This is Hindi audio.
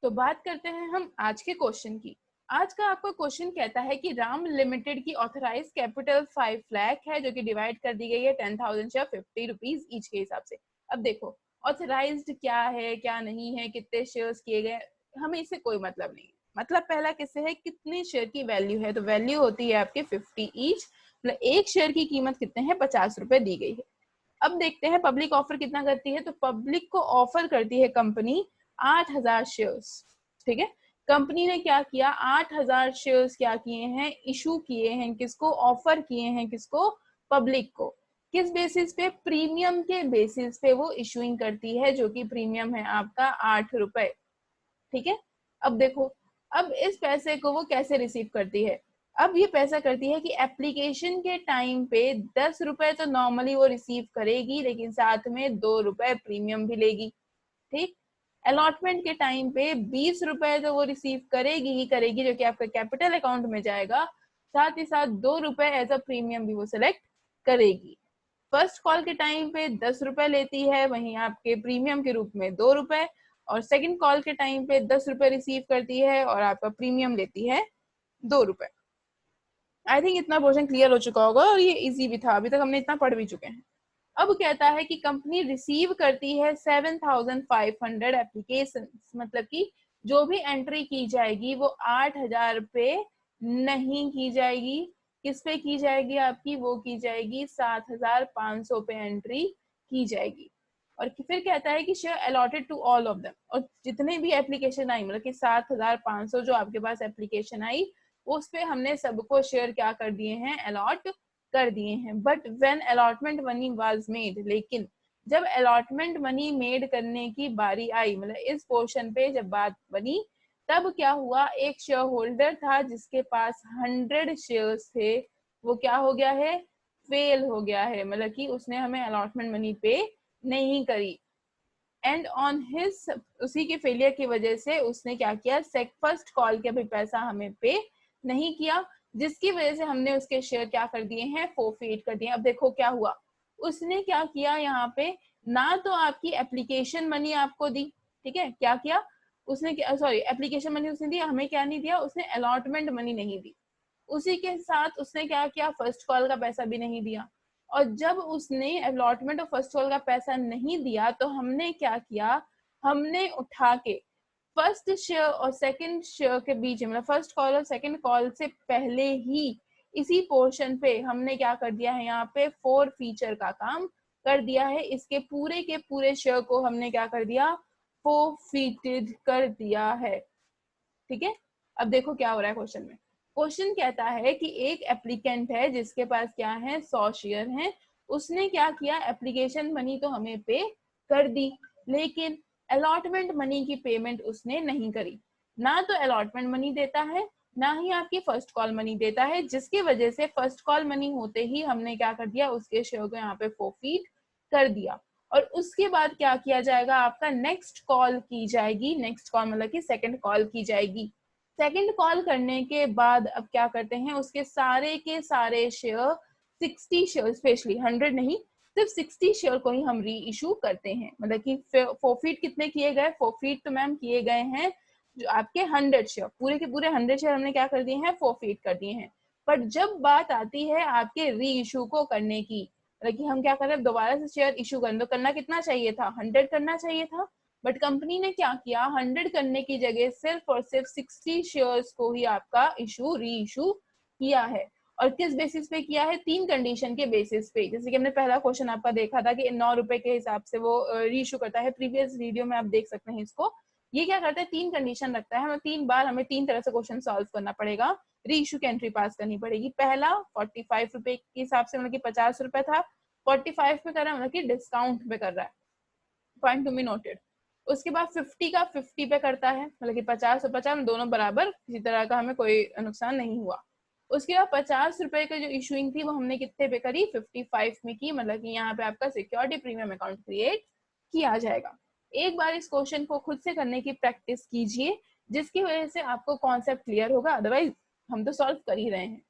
तो बात करते हैं हम आज के क्वेश्चन की। आज का आपका क्वेश्चन कहता है कि राम लिमिटेड की ऑथराइज कैपिटल 5 लाख है, जो कि डिवाइड कर दी गई है 10,000 शेयर 50 रुपीज ईच के हिसाब से। अब देखो ऑथराइज्ड क्या है क्या नहीं है, कितने शेयर्स किए गए, हमें इससे कोई मतलब नहीं है। मतलब पहला किससे है, कितने शेयर की वैल्यू है, तो वैल्यू होती है आपके 50 ईच, मतलब एक शेयर की कीमत कितने हैं, 50 रुपए दी गई है। अब देखते हैं पब्लिक ऑफर कितना करती है। तो पब्लिक को ऑफर करती है कंपनी 8,000 शेयर्स। ठीक है, कंपनी ने क्या किया, 8,000 शेयर्स क्या किए हैं, इशू किए हैं, किसको ऑफर किए हैं, किसको, पब्लिक को। किस बेसिस पे, प्रीमियम के बेसिस पे वो इशूइंग करती है, जो कि प्रीमियम है आपका 8 रुपए। ठीक है, अब देखो, अब इस पैसे को वो कैसे रिसीव करती है। अब ये पैसा करती है कि एप्लीकेशन के टाइम पे 10 रुपए तो नॉर्मली वो रिसीव करेगी, लेकिन साथ में 2 रुपए प्रीमियम भी लेगी। ठीक, अलॉटमेंट के टाइम पे 20 रुपए तो वो रिसीव करेगी ही करेगी, जो कि आपका कैपिटल अकाउंट में जाएगा। साथ ही साथ 2 रुपए एज अ प्रीमियम भी वो सिलेक्ट करेगी। फर्स्ट कॉल के टाइम पे 10 रुपए लेती है, वहीं आपके प्रीमियम के रूप में 2 रुपए, और सेकंड कॉल के टाइम पे 10 रुपए रिसीव करती है और आपका प्रीमियम लेती है 2 रुपए। आई थिंक इतना पोर्शन क्लियर हो चुका होगा और ये इजी भी था, अभी तक हमने इतना पढ़ भी चुके हैं। अब कहता है कि कंपनी रिसीव करती है 7,500 एप्लीकेशन, मतलब कि जो भी एंट्री की जाएगी वो 8,000 पे नहीं की जाएगी। किस पे की जाएगी आपकी, वो की जाएगी 7,500 पे एंट्री की जाएगी। और फिर कहता है कि share allotted to all of them, और जितने भी एप्लीकेशन आई, मतलब कि 7,500 जो आपके पास एप्लीकेशन आई, उस पे हमने सबको शेयर क्या कर दिए हैं, अलॉट कर दिए हैं। But when allotment money was made, लेकिन जब अलॉटमेंट मनी मेड करने की बारी आई, मतलब इस पोर्शन पे जब बात बनी, तब क्या हुआ, एक शेयर होल्डर था जिसके पास 100 शेयर्स थे, वो क्या हो गया है, फेल हो गया है, मतलब कि उसने हमें अलॉटमेंट मनी पे नहीं करी। एंड ऑन हिज, उसी के फेलियर की वजह से उसने क्या किया, फर्स्ट कॉल के भी पैसा हमें पे नहीं किया, जिसकी वजह से हमने उसके शेयर क्या कर दिए हैं, फोरफीट कर दिए। अब देखो क्या हुआ, उसने क्या किया यहाँ पे, ना तो आपकी एप्लीकेशन मनी आपको दी, ठीक है, क्या किया उसने, क्या सॉरी, एप्लीकेशन मनी उसने दी, हमें क्या नहीं दिया, उसने अलॉटमेंट मनी नहीं दी। उसी के साथ उसने क्या किया, फर्स्ट कॉल का पैसा भी नहीं दिया। और जब उसने अलॉटमेंट और फर्स्ट कॉल का पैसा नहीं दिया, तो हमने क्या किया, हमने उठा के फर्स्ट शेयर और सेकंड शेयर के बीच, मतलब फर्स्ट कॉल और सेकंड कॉल से पहले ही इसी पोर्शन पे हमने क्या कर दिया है, यहाँ पे फोर फीचर का काम कर दिया है। इसके पूरे के पूरे शेयर को हमने क्या कर दिया, फोरफीटेड कर दिया है। ठीक है, अब देखो क्या हो रहा है क्वेश्चन में। क्वेश्चन कहता है कि एक एप्लीकेंट है जिसके पास क्या है, 100 शेयर हैं। उसने क्या किया, एप्लीकेशन मनी तो हमें पे कर दी, लेकिन अलॉटमेंट मनी की पेमेंट उसने नहीं करी। ना तो अलॉटमेंट मनी देता है, ना ही आपकी फर्स्ट कॉल मनी देता है, जिसकी वजह से फर्स्ट कॉल मनी होते ही हमने क्या कर दिया, उसके शेयर को यहाँ पे फोरफीट कर दिया। और उसके बाद क्या किया जाएगा, आपका नेक्स्ट कॉल की जाएगी, नेक्स्ट कॉल मतलब कि सेकंड कॉल की जाएगी। सेकंड कॉल करने के बाद अब क्या करते हैं, उसके सारे के सारे शेयर, 60 शेयर, स्पेशली 100 नहीं, सिर्फ 60 शेयर को ही हम री इशू करते हैं। मतलब कि फोरफीट कितने किए गए, फोरफीट तो मैम किए गए हैं जो आपके 100 शेयर, पूरे के पूरे 100 शेयर हमने क्या कर दिए हैं, फोरफीट कर दिए हैं। पर जब बात आती है आपके री इशू को करने की, मतलब कि हम क्या कर रहे हैं, दोबारा से शेयर इशू करना, तो करना कितना चाहिए था, 100 करना चाहिए था। बट कंपनी ने क्या किया, 100 करने की जगह सिर्फ और सिर्फ 60 शेयर्स को ही आपका इशू री इशू किया है। और किस बेसिस पे किया है, 3 कंडीशन के बेसिस पे। जैसे कि हमने पहला क्वेश्चन आपका देखा था कि 9 रुपए के हिसाब से वो री इशू करता है, प्रीवियस वीडियो में आप देख सकते हैं इसको। ये क्या करता है, 3 कंडीशन रखता है, हमें 3 बार हमें 3 तरह से क्वेश्चन सॉल्व करना पड़ेगा, री इशू की एंट्री पास करनी पड़ेगी। पहला 45 रुपए के हिसाब से, मतलब कि 50 रुपए था, 45 पे कर रहा है, मतलब कि डिस्काउंट पे कर रहा है, पॉइंट टू बी नोटेड। उसके बाद 50 का 50 पे करता है, मतलब कि 50 और 50 में दोनों बराबर, किसी तरह का हमें कोई नुकसान नहीं हुआ। उसके बाद 50 रुपए का जो इशूइंग थी वो हमने कितने पे करी, 55 में की, मतलब कि यहाँ पे आपका सिक्योरिटी प्रीमियम अकाउंट क्रिएट किया जाएगा। एक बार इस क्वेश्चन को खुद से करने की प्रैक्टिस कीजिए, जिसकी वजह से आपको कॉन्सेप्ट क्लियर होगा, अदरवाइज हम तो सॉल्व कर ही रहे हैं।